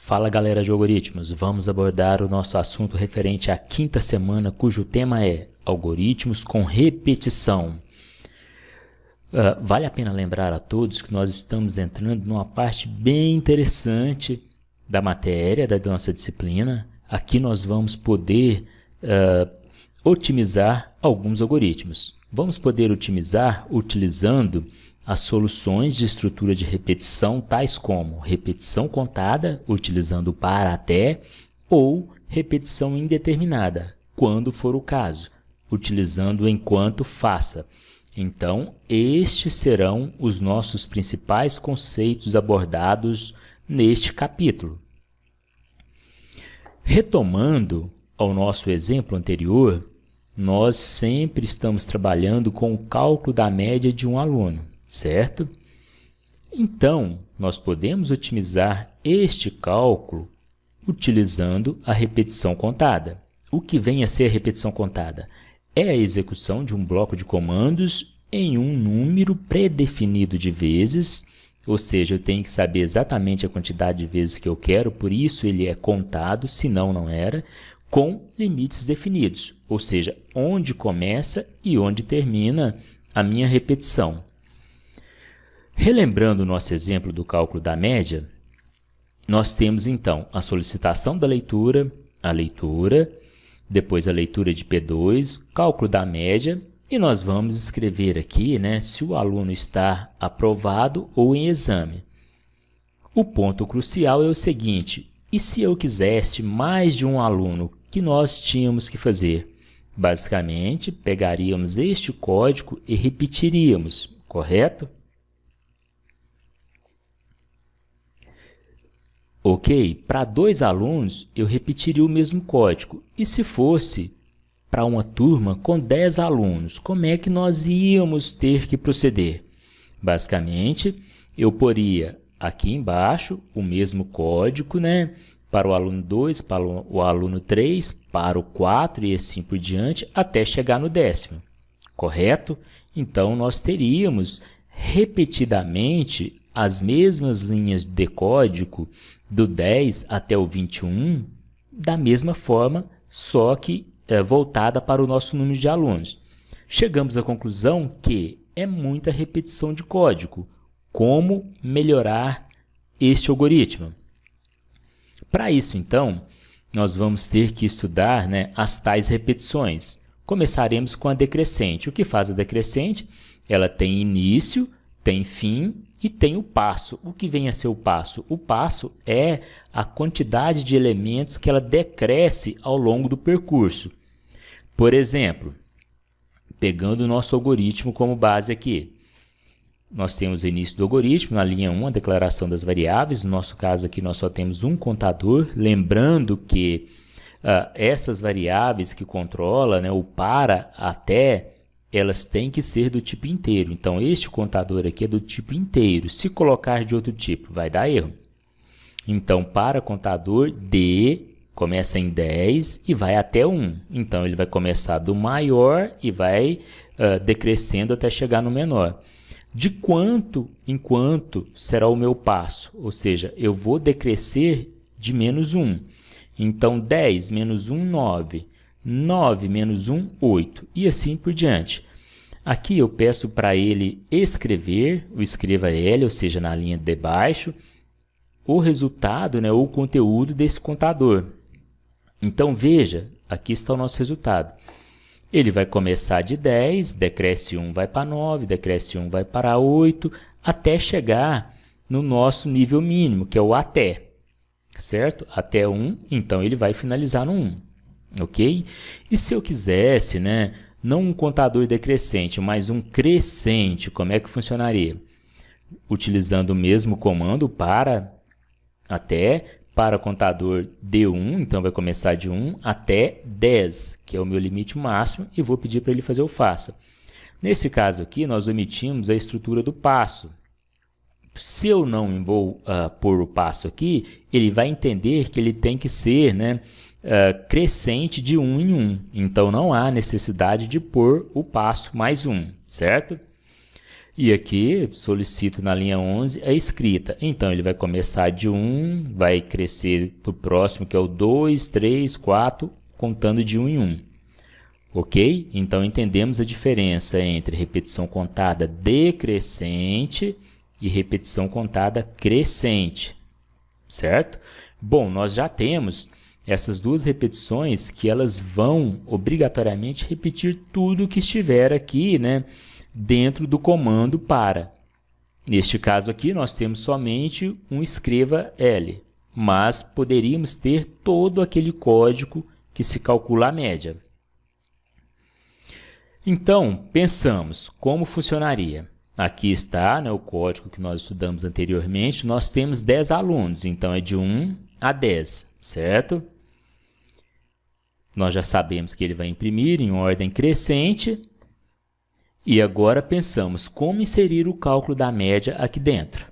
Fala galera de algoritmos, vamos abordar o nosso assunto referente à quinta semana, cujo tema é algoritmos com repetição. Vale a pena lembrar a todos que nós estamos entrando numa parte bem interessante da matéria, da nossa disciplina. Aqui nós vamos poder otimizar alguns algoritmos. Vamos poder otimizar utilizando as soluções de estrutura de repetição, tais como repetição contada, utilizando para até, ou repetição indeterminada, quando for o caso, utilizando enquanto faça. Então, estes serão os nossos principais conceitos abordados neste capítulo. Retomando ao nosso exemplo anterior, nós sempre estamos trabalhando com o cálculo da média de um aluno, certo? Então, nós podemos otimizar este cálculo utilizando a repetição contada. O que vem a ser a repetição contada? É a execução de um bloco de comandos em um número predefinido de vezes, ou seja, eu tenho que saber exatamente a quantidade de vezes que eu quero, por isso ele é contado, senão não era, com limites definidos, ou seja, onde começa e onde termina a minha repetição. Relembrando o nosso exemplo do cálculo da média, nós temos então a solicitação da leitura, a leitura, depois a leitura de P2, cálculo da média, e nós vamos escrever aqui, se o aluno está aprovado ou em exame. O ponto crucial é o seguinte: e se eu quisesse mais de um aluno, o que nós tínhamos que fazer? Basicamente, pegaríamos este código e repetiríamos, correto? Ok, para 2 alunos, eu repetiria o mesmo código. E se fosse para uma turma com 10 alunos, como é que nós íamos ter que proceder? Basicamente, eu poria aqui embaixo o mesmo código, para o aluno 2, para o aluno 3, para o 4 e assim por diante, até chegar no 10º, correto? Então, nós teríamos repetidamente as mesmas linhas de código do 10 até o 21, da mesma forma, só que voltada para o nosso número de alunos. Chegamos à conclusão que é muita repetição de código. Como melhorar este algoritmo? Para isso, então, nós vamos ter que estudar as tais repetições. Começaremos com a decrescente. O que faz a decrescente? Ela tem início, tem fim e tem o passo. O que vem a ser o passo? O passo é a quantidade de elementos que ela decresce ao longo do percurso. Por exemplo, pegando o nosso algoritmo como base aqui, nós temos o início do algoritmo, na linha 1, a declaração das variáveis. No nosso caso aqui, nós só temos um contador. Lembrando que essas variáveis que controla, o para, até, elas têm que ser do tipo inteiro. Então, este contador aqui é do tipo inteiro. Se colocar de outro tipo, vai dar erro. Então, para contador D, começa em 10 e vai até 1. Então, ele vai começar do maior e vai decrescendo até chegar no menor. De quanto em quanto será o meu passo? Ou seja, eu vou decrescer de menos 1. Então, 10 menos 1, 9. 9 menos 1, 8. E assim por diante. Aqui eu peço para ele escrever, o escreva L, ou seja, na linha de baixo, o resultado, ou o conteúdo desse contador. Então, veja, aqui está o nosso resultado. Ele vai começar de 10, decresce 1, vai para 9, decresce 1, vai para 8, até chegar no nosso nível mínimo, que é o até, certo? Até 1, então ele vai finalizar no 1, ok? E se eu quisesse, não um contador decrescente, mas um crescente, como é que funcionaria? Utilizando o mesmo comando para até, para contador D1, então vai começar de 1 até 10, que é o meu limite máximo, e vou pedir para ele fazer o faça. Nesse caso aqui, nós omitimos a estrutura do passo. Se eu não vou pôr o passo aqui, ele vai entender que ele tem que ser crescente de 1 em 1. Então, não há necessidade de pôr o passo mais 1, certo? E aqui, solicito na linha 11 a escrita. Então, ele vai começar de 1, vai crescer para o próximo, que é o 2, 3, 4, contando de 1 em 1. Ok? Então, entendemos a diferença entre repetição contada decrescente e repetição contada crescente. Certo? Bom, nós já temos essas duas repetições que elas vão obrigatoriamente repetir tudo que estiver aqui, né, dentro do comando para. Neste caso aqui, nós temos somente um escreva L, mas poderíamos ter todo aquele código que se calcula a média. Então, pensamos como funcionaria. Aqui está, né, o código que nós estudamos anteriormente. Nós temos 10 alunos, então é de 1 a 10, certo? Nós já sabemos que ele vai imprimir em ordem crescente. E agora pensamos como inserir o cálculo da média aqui dentro.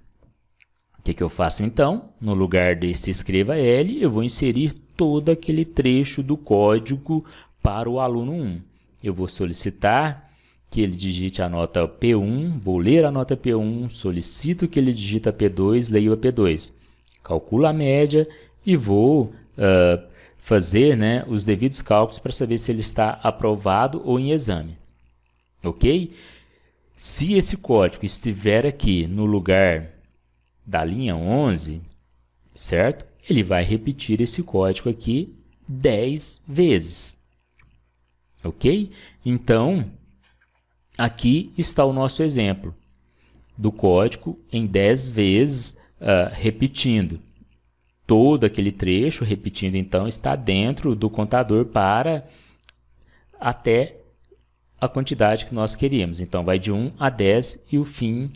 O que eu faço então? No lugar desse escreva L, eu vou inserir todo aquele trecho do código para o aluno 1. Eu vou solicitar que ele digite a nota P1, vou ler a nota P1, solicito que ele digite a P2, leio a P2. Calculo a média e vou fazer, né, os devidos cálculos para saber se ele está aprovado ou em exame. Ok? Se esse código estiver aqui no lugar da linha 11, certo? Ele vai repetir esse código aqui 10 vezes. Ok? Então, aqui está o nosso exemplo do código em 10 vezes repetindo. Todo aquele trecho, repetindo, então, está dentro do contador para até a quantidade que nós queríamos. Então, vai de 1 a 10 e o fim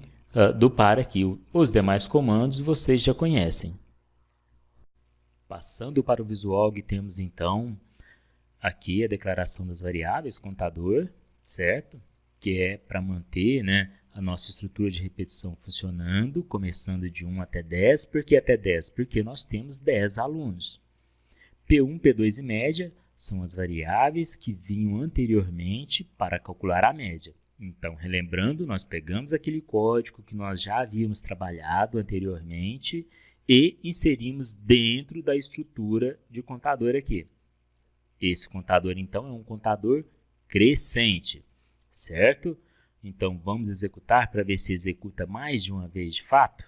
do para aqui. Os demais comandos vocês já conhecem. Passando para o Visualg, temos então aqui a declaração das variáveis, contador, certo? Que é para manter, né, a nossa estrutura de repetição funcionando, começando de 1 até 10. Por que até 10? Porque nós temos 10 alunos. P1, P2 e média são as variáveis que vinham anteriormente para calcular a média. Então, relembrando, nós pegamos aquele código que nós já havíamos trabalhado anteriormente e inserimos dentro da estrutura de contador aqui. Esse contador, então, é um contador crescente, certo? Então, vamos executar para ver se executa mais de uma vez de fato.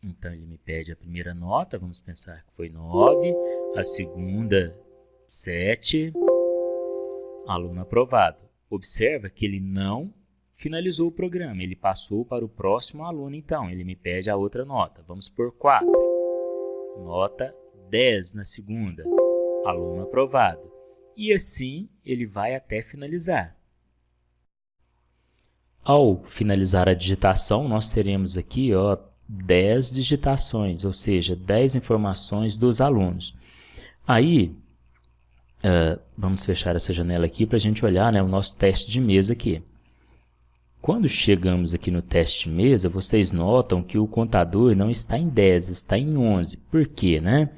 Então, ele me pede a primeira nota, vamos pensar que foi 9, a segunda, 7, aluno aprovado. Observa que ele não finalizou o programa, ele passou para o próximo aluno, então, ele me pede a outra nota. Vamos por 4, nota 10 na segunda, aluno aprovado. E assim, ele vai até finalizar. Ao finalizar a digitação, nós teremos aqui, ó, 10 digitações, ou seja, 10 informações dos alunos. Aí, vamos fechar essa janela aqui para a gente olhar, né, o nosso teste de mesa aqui. Quando chegamos aqui no teste de mesa, vocês notam que o contador não está em 10, está em 11. Por quê, né?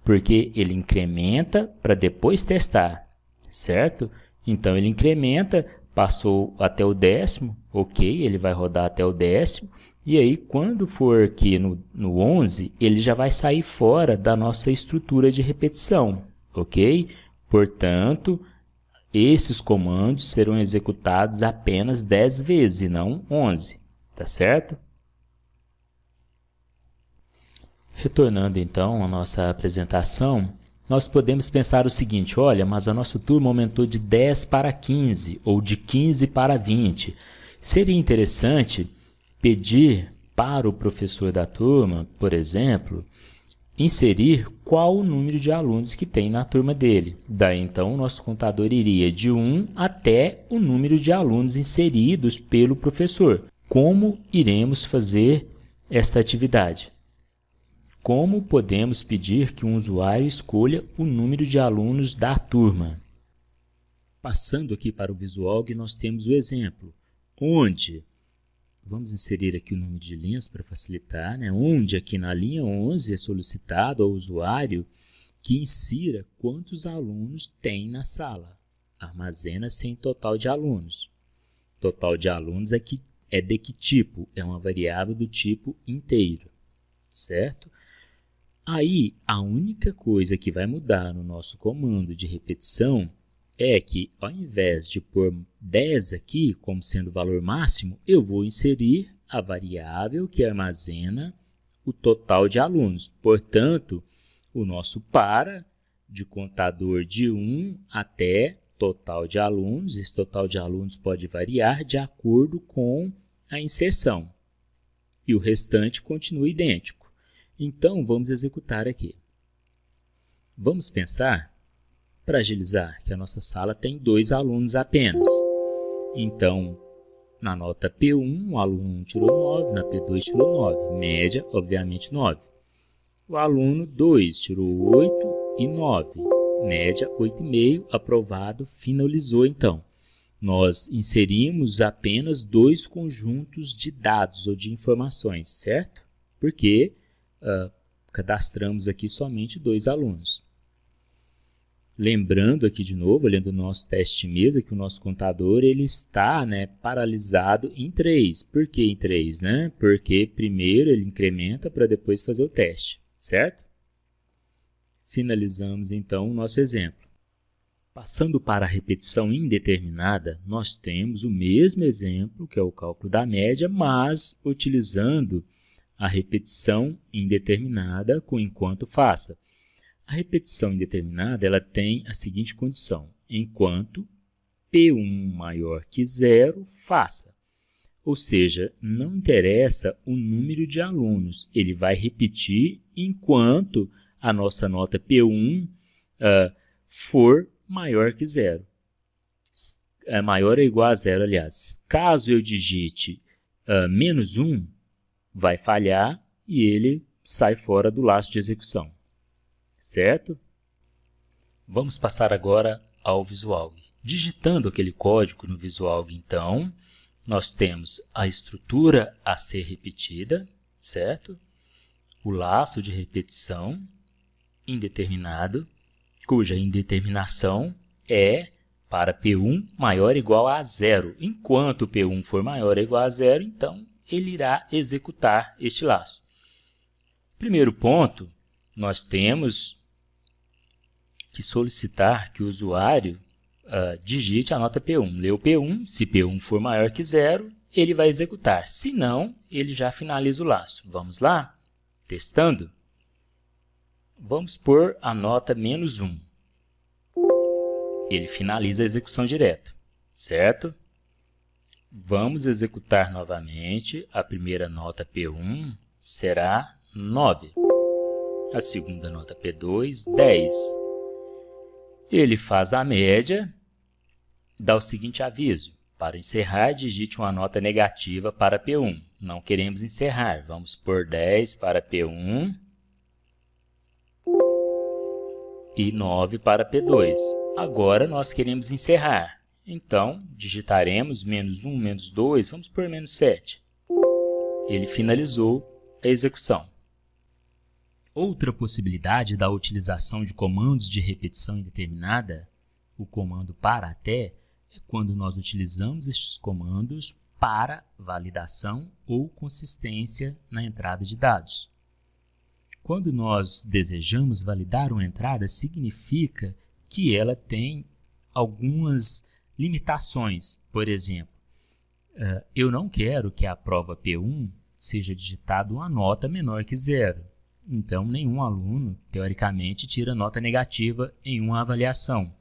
Porque ele incrementa para depois testar, certo? Então, ele incrementa, passou até o 10º, ok, ele vai rodar até o 10º. E aí, quando for aqui no 11, ele já vai sair fora da nossa estrutura de repetição, ok? Portanto, esses comandos serão executados apenas 10 vezes e não 11, tá certo? Retornando então à nossa apresentação, nós podemos pensar o seguinte, olha, mas a nossa turma aumentou de 10 para 15 ou de 15 para 20. Seria interessante pedir para o professor da turma, por exemplo, inserir qual o número de alunos que tem na turma dele. Daí, então, o nosso contador iria de 1 até o número de alunos inseridos pelo professor. Como iremos fazer esta atividade? Como podemos pedir que um usuário escolha o número de alunos da turma? Passando aqui para o Visualg, nós temos o exemplo, onde vamos inserir aqui o número de linhas para facilitar, né? Onde aqui na linha 11 é solicitado ao usuário que insira quantos alunos tem na sala. Armazena-se em total de alunos. Total de alunos é de que tipo? É uma variável do tipo inteiro, certo? Aí, a única coisa que vai mudar no nosso comando de repetição é que, ao invés de pôr 10 aqui como sendo o valor máximo, eu vou inserir a variável que armazena o total de alunos. Portanto, o nosso para de contador de 1 até total de alunos. Esse total de alunos pode variar de acordo com a inserção. E o restante continua idêntico. Então, vamos executar aqui. Vamos pensar, para agilizar, que a nossa sala tem 2 alunos apenas. Então, na nota P1, o aluno 1 tirou 9, na P2 tirou 9. Média, obviamente, 9. O aluno 2 tirou 8 e 9. Média, 8,5. Aprovado, finalizou então. Nós inserimos apenas 2 conjuntos de dados ou de informações, certo? Porque cadastramos aqui somente 2 alunos. Lembrando aqui de novo, olhando o nosso teste de mesa, que o nosso contador ele está, paralisado em 3. Por que em 3? Porque primeiro ele incrementa para depois fazer o teste, certo? Finalizamos então o nosso exemplo. Passando para a repetição indeterminada, nós temos o mesmo exemplo, que é o cálculo da média, mas utilizando a repetição indeterminada com enquanto faça. A repetição indeterminada ela tem a seguinte condição: enquanto P1 maior que 0, faça. Ou seja, não interessa o número de alunos, ele vai repetir enquanto a nossa nota P1 for maior que 0. Maior ou igual a 0, aliás. Caso eu digite menos 1, vai falhar e ele sai fora do laço de execução. Certo? Vamos passar agora ao Visualg. Digitando aquele código no Visualg, então, nós temos a estrutura a ser repetida, certo? O laço de repetição indeterminado, cuja indeterminação é para P1 maior ou igual a 0. Enquanto P1 for maior ou igual a 0, então ele irá executar este laço. Primeiro ponto, nós temos que solicitar que o usuário digite a nota P1. Leu P1, se P1 for maior que 0, ele vai executar. Se não, ele já finaliza o laço. Vamos lá? Testando. Vamos pôr a nota menos 1. Ele finaliza a execução direta, certo? Vamos executar novamente. A primeira nota P1 será 9. A segunda nota P2, 10. Ele faz a média, dá o seguinte aviso: para encerrar, digite uma nota negativa para P1. Não queremos encerrar, vamos pôr 10 para P1 e 9 para P2. Agora nós queremos encerrar, então digitaremos menos 1, menos 2, vamos pôr menos 7. Ele finalizou a execução. Outra possibilidade da utilização de comandos de repetição indeterminada, o comando para até, é quando nós utilizamos estes comandos para validação ou consistência na entrada de dados. Quando nós desejamos validar uma entrada, significa que ela tem algumas limitações. Por exemplo, eu não quero que a prova P1 seja digitada uma nota menor que 0. Então, nenhum aluno, teoricamente, tira nota negativa em uma avaliação.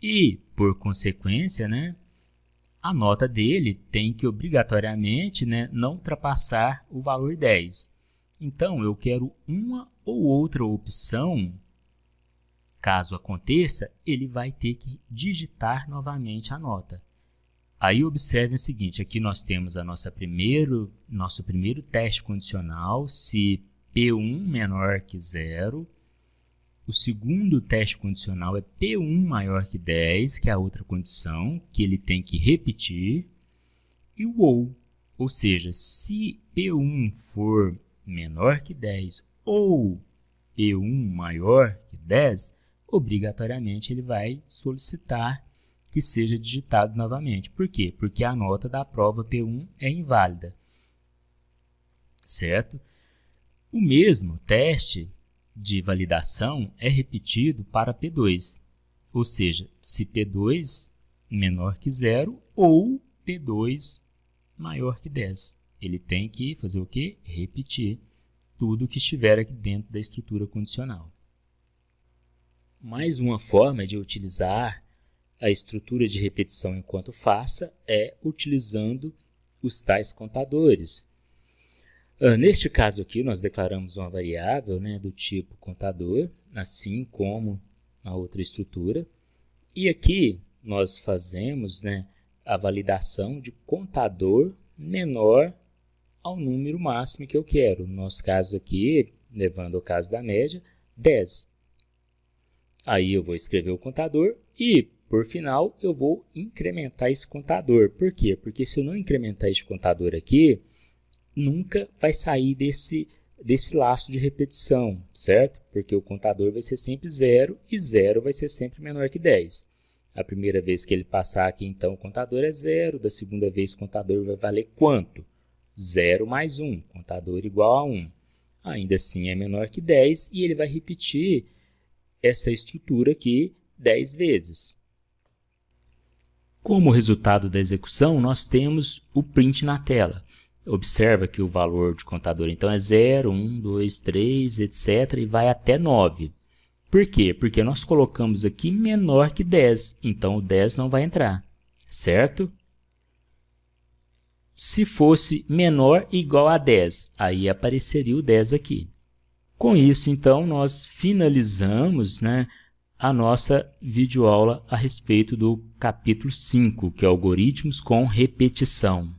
E, por consequência, a nota dele tem que, obrigatoriamente, não ultrapassar o valor 10. Então, eu quero uma ou outra opção. Caso aconteça, ele vai ter que digitar novamente a nota. Aí, observe o seguinte, aqui nós temos nosso primeiro teste condicional, se P1 menor que 0. O segundo teste condicional é P1 maior que 10, que é a outra condição, que ele tem que repetir. E o ou seja, se P1 for menor que 10 ou P1 maior que 10, obrigatoriamente ele vai solicitar que seja digitado novamente. Por quê? Porque a nota da prova P1 é inválida, certo? O mesmo teste de validação é repetido para P2, ou seja, se P2 menor que 0 ou P2 maior que 10. Ele tem que fazer o quê? Repetir tudo que estiver aqui dentro da estrutura condicional. Mais uma forma de utilizar a estrutura de repetição enquanto faça é utilizando os tais contadores. Neste caso aqui, nós declaramos uma variável, né, do tipo contador, assim como na outra estrutura. E aqui nós fazemos, né, a validação de contador menor ao número máximo que eu quero. No nosso caso aqui, levando ao caso da média, 10. Aí eu vou escrever o contador e, por final, eu vou incrementar esse contador. Por quê? Porque se eu não incrementar esse contador aqui, nunca vai sair desse laço de repetição, certo? Porque o contador vai ser sempre 0 e 0 vai ser sempre menor que 10. A primeira vez que ele passar aqui, então, o contador é 0. Da segunda vez, o contador vai valer quanto? 0 mais 1, contador igual a 1. Ainda assim é menor que 10 e ele vai repetir essa estrutura aqui 10 vezes. Como resultado da execução, nós temos o print na tela. Observa que o valor de contador então é 0, 1, 2, 3, etc. e vai até 9. Por quê? Porque nós colocamos aqui menor que 10, então o 10 não vai entrar, certo? Se fosse menor ou igual a 10, aí apareceria o 10 aqui. Com isso, então, nós finalizamos, né, a nossa videoaula a respeito do capítulo 5, que é algoritmos com repetição.